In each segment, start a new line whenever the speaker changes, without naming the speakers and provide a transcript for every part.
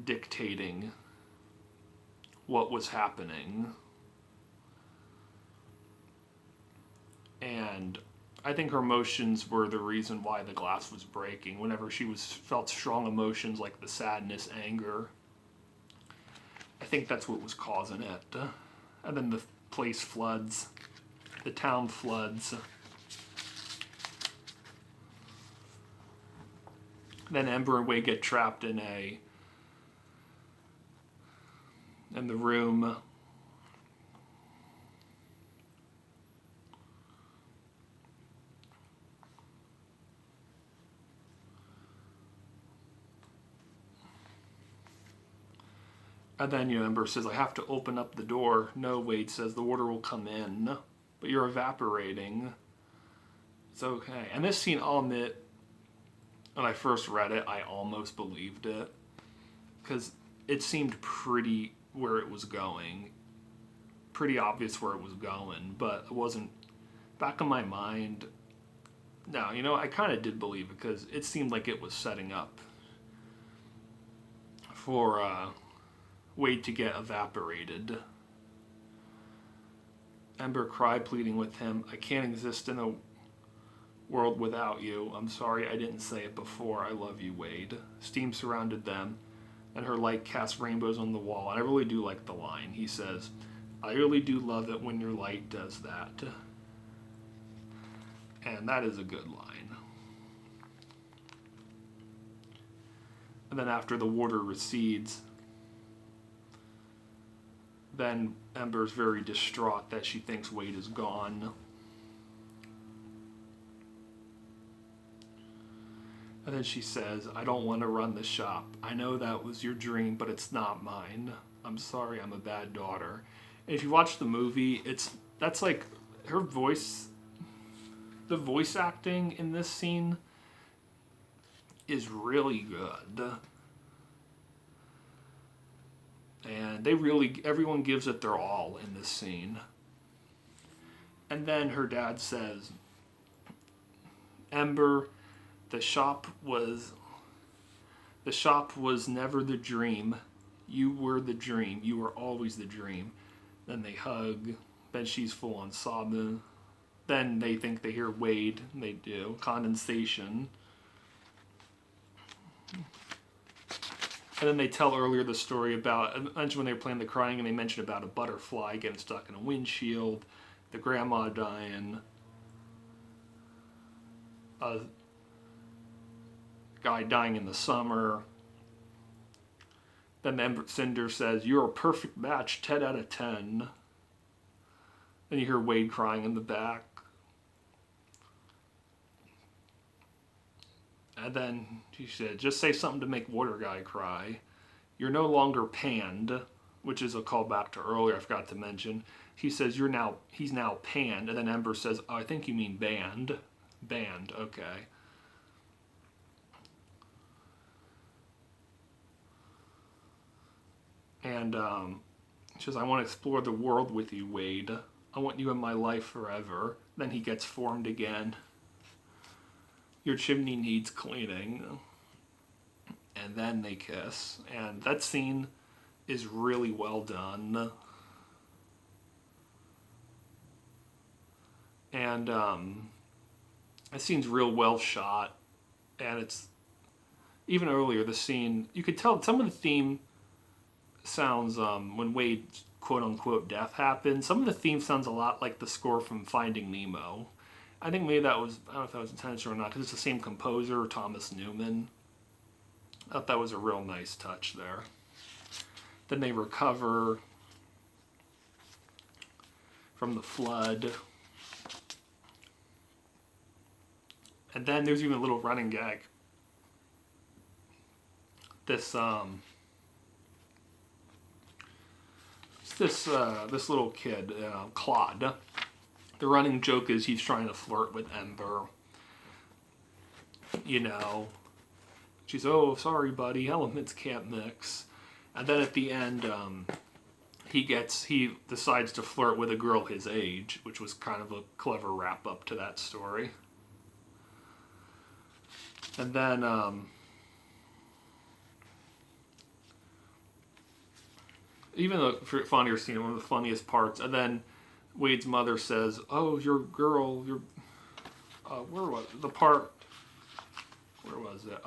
dictating what was happening. And I think her emotions were the reason why the glass was breaking. Whenever she felt strong emotions like the sadness, anger, I think that's what was causing it. And then the place floods, the town floods. Then Ember and Wade get trapped in the room. And then Ember says, I have to open up the door. No, Wade says, the water will come in, but you're evaporating. It's okay. And this scene, I'll admit, when I first read it, I almost believed it. Because it seemed pretty where it was going. Pretty obvious where it was going, but it wasn't. Back in my mind, no, I kind of did believe it because it seemed like it was setting up for Wade to get evaporated. Ember cried, pleading with him, I can't exist in a world without you. I'm sorry I didn't say it before. I love you, Wade. Steam surrounded them, and her light cast rainbows on the wall. And I really do like the line. He says, I really do love it when your light does that. And that is a good line. And then after the water recedes, then Ember's very distraught that she thinks Wade is gone. And then she says, I don't want to run the shop. I know that was your dream, but it's not mine. I'm sorry, I'm a bad daughter. And if you watch the movie, that's like her voice, the voice acting in this scene is really good. And everyone gives it their all in this scene. And then her dad says, Ember, the shop was never the dream. You were the dream. You were always the dream. Then they hug. Then she's full on sobbing. Then they think they hear Wade. And they do. Condensation. And then they tell earlier the story about, when they were playing the crying, and they mentioned about a butterfly getting stuck in a windshield, the grandma dying, a guy dying in the summer. Then Cinder says, you're a perfect match, 10 out of 10. Then you hear Wade crying in the back. And then she said, just say something to make Water Guy cry. You're no longer panned, which is a callback to earlier I forgot to mention. He says, he's now panned. And then Ember says, oh, I think you mean banned. Banned, okay. And she says, I want to explore the world with you, Wade. I want you in my life forever. Then he gets formed again. Your chimney needs cleaning. And then they kiss. And that scene is really well done. And that scene's real well shot. And it's, even earlier, the scene, you could tell some of the theme sounds, when Wade's quote-unquote death happened, some of the theme sounds a lot like the score from Finding Nemo. I think maybe that was, I don't know if that was intentional or not, because it's the same composer, Thomas Newman. I thought that was a real nice touch there. Then they recover from the flood. And then there's even a little running gag. This little kid, Claude. The running joke is he's trying to flirt with Ember. She's, oh, sorry, buddy, elements can't mix. And then at the end, he decides to flirt with a girl his age, which was kind of a clever wrap-up to that story. And then, even the funnier scene, one of the funniest parts, and then Wade's mother says, "Oh, your girl, your where was it? The part? Where was it?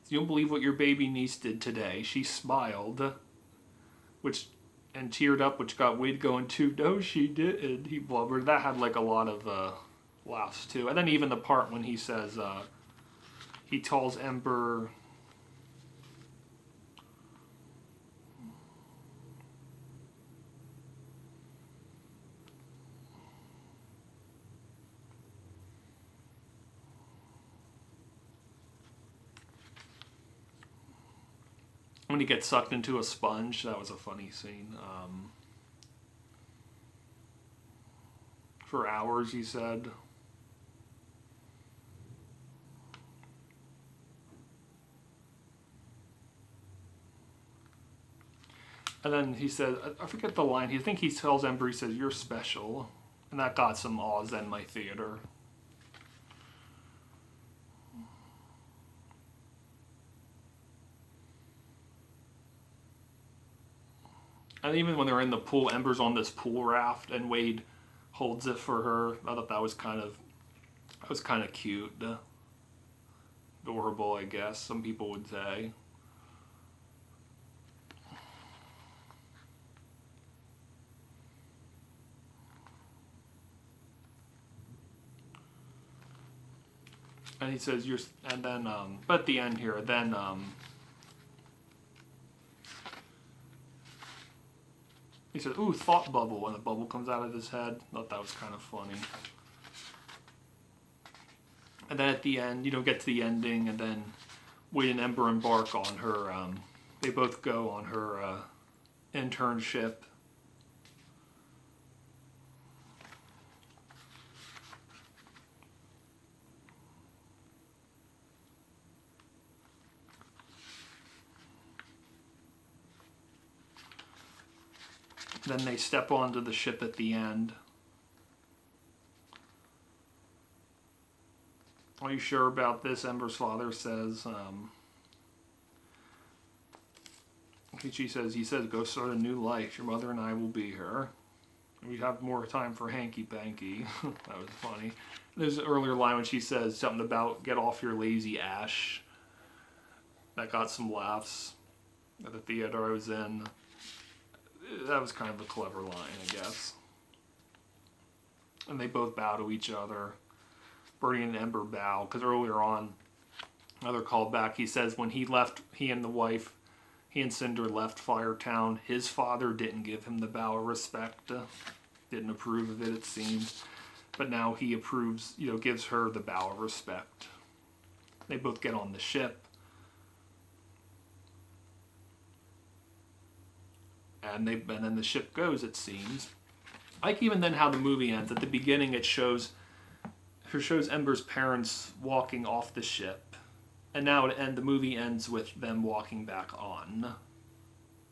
You don't believe what your baby niece did today. She smiled, which and teared up, which got Wade going too. No, she didn't. He blubbered. That had like a lot of laughs too. And then even the part when he says he tells Ember. When he gets sucked into a sponge, that was a funny scene. For hours, he said. And then he said, I forget the line. I think he tells Ember, he says, "You're special." And that got some Oz in my theater. And even when they're in the pool, Ember's on this pool raft, and Wade holds it for her. I thought that was kind of cute, adorable, I guess some people would say. And he says, "You're," and then, but at the end here, then, he says, "Ooh, thought bubble," and the bubble comes out of his head. I thought that was kind of funny. And then at the end, get to the ending, and then Wade and Ember embark on her, they both go on her internship. Then they step onto the ship at the end. "Are you sure about this?" Ember's father says. She says, he says, "Go start a new life. Your mother and I will be here. We have more time for hanky panky." That was funny. There's an earlier line when she says something about "get off your lazy ash." That got some laughs at the theater I was in. That was kind of a clever line, I guess. And they both bow to each other. Bertie and Ember bow, because earlier on, another callback, he says when he left, he and Cinder left Firetown, his father didn't give him the bow of respect. Didn't approve of it, it seems. But now he approves, gives her the bow of respect. They both get on the ship. And then the ship goes, it seems. I like even then how the movie ends. At the beginning, it shows Ember's parents walking off the ship, and now the movie ends with them walking back on.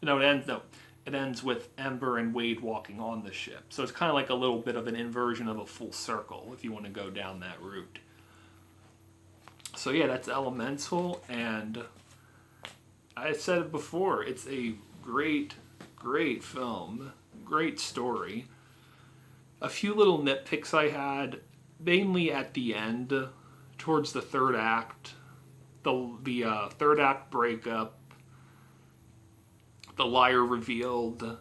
It ends with Ember and Wade walking on the ship. So it's kind of like a little bit of an inversion of a full circle, if you want to go down that route. So yeah, that's Elemental, and I said it before, it's a great film, great story. A few little nitpicks I had, mainly at the end, towards the third act. The third act breakup, the liar revealed,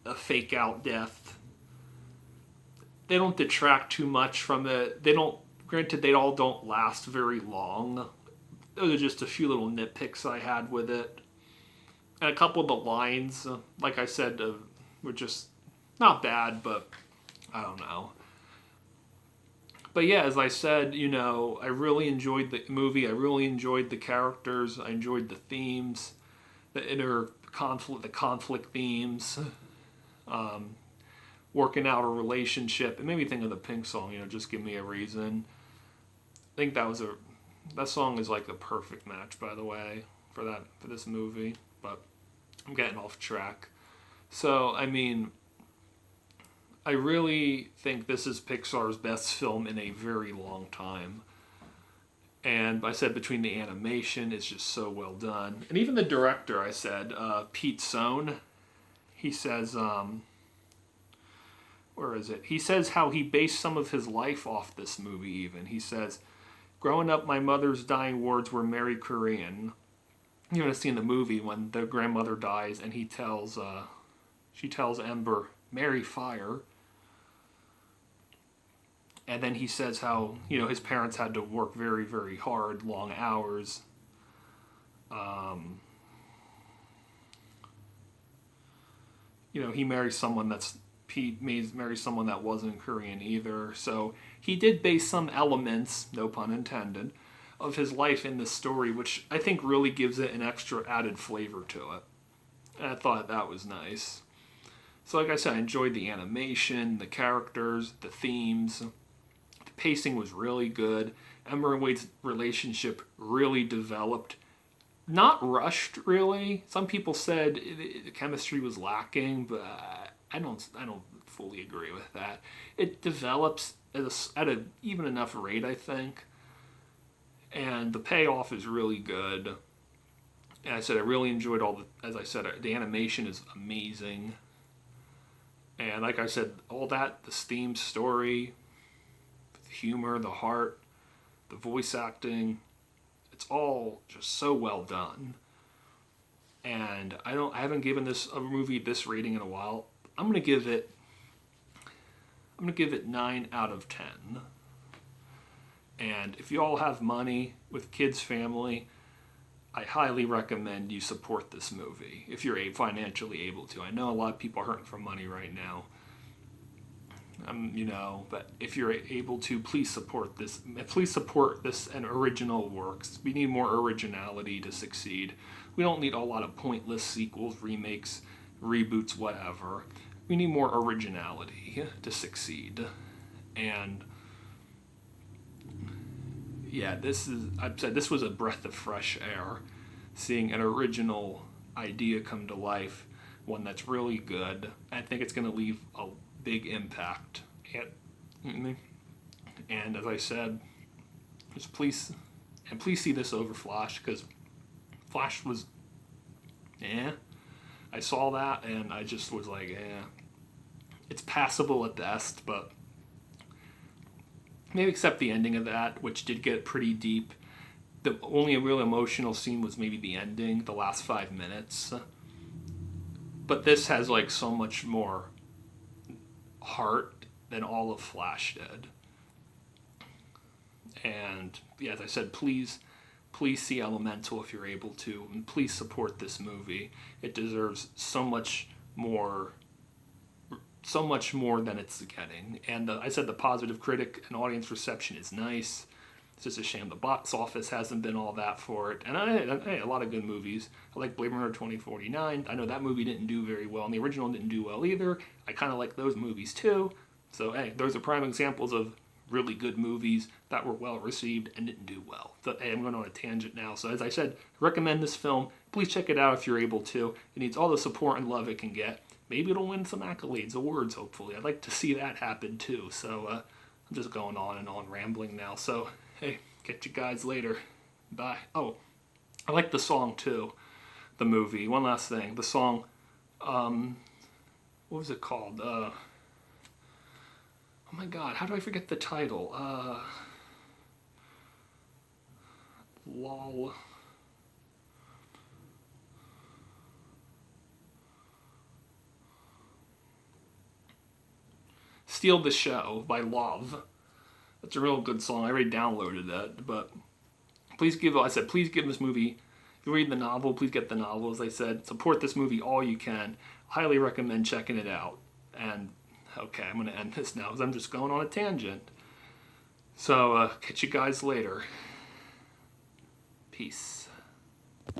a fake out death. They don't detract too much from it. Granted, they all don't last very long. Those are just a few little nitpicks I had with it. And a couple of the lines, like I said, were just not bad, but I don't know. But yeah, as I said, I really enjoyed the movie. I really enjoyed the characters. I enjoyed the themes, the conflict themes, working out a relationship. It made me think of the Pink song, "Just Give Me a Reason." think that song is like the perfect match, by the way, for this movie. But I'm getting off track. So I mean, I really think this is Pixar's best film in a very long time. And I said between the animation, it's just so well done. And even the director, I said, Pete Sohn, he says, where is it? He says how he based some of his life off this movie even. He says, growing up, my mother's dying words were Mary Korean. You're going to see in the movie when the grandmother dies and she tells Ember, Mary Fire. And then he says how, his parents had to work very, very hard, long hours. He marries someone marries someone that wasn't Korean either. So he did base some elements, no pun intended, of his life in this story, which I think really gives it an extra added flavor to it. And I thought that was nice. So like I said, I enjoyed the animation, the characters, the themes. Pacing was really good. Ember and Wade's relationship really developed. Not rushed, really. Some people said the chemistry was lacking, but I don't fully agree with that. It develops at a even enough rate, I think. And the payoff is really good. And I said I really enjoyed as I said, the animation is amazing. And like I said, all that, the theme story, the humor, the heart, the voice acting, it's all just so well done. And I haven't given a movie this rating in a while. I'm gonna give it 9 out of 10. And if you all have money with kids, family, I highly recommend you support this movie if you're financially able to. I know a lot of people are hurting for money right now. But if you're able to, please support this. Please support this and original works. We need more originality to succeed. We don't need a lot of pointless sequels, remakes, reboots, whatever. We need more originality to succeed. And yeah, I've said this was a breath of fresh air. Seeing an original idea come to life, one that's really good. I think it's going to leave a big impact. And as I said, just please see this over Flash, because Flash was, I saw that and I just was like, it's passable at best, but maybe except the ending of that, which did get pretty deep. The only real emotional scene was maybe the ending, the last 5 minutes. But this has like so much more heart than all of Flash did. And yeah, as I said, please see Elemental if you're able to, and please support this movie. It deserves so much more than it's getting. And I said the positive critic and audience reception is nice. It's just a shame the box office hasn't been all that for it. And a lot of good movies. I like Blade Runner 2049. I know that movie didn't do very well, and the original didn't do well either. I kind of like those movies too. So, those are prime examples of really good movies that were well received and didn't do well. So, I'm going on a tangent now. So, as I said, recommend this film. Please check it out if you're able to. It needs all the support and love it can get. Maybe it'll win some accolades, awards, hopefully. I'd like to see that happen too. So, I'm just going on and on rambling now. So, hey, catch you guys later. Bye. Oh, I like the song too. The movie. One last thing. The song, what was it called? Oh my god, how do I forget the title? Lol. Steal the Show by Love. That's a real good song. I already downloaded that, but please give this movie, if you read the novel, please get the novel, as I said. Support this movie all you can. Highly recommend checking it out. And, okay, I'm going to end this now because I'm just going on a tangent. So, catch you guys later. Peace.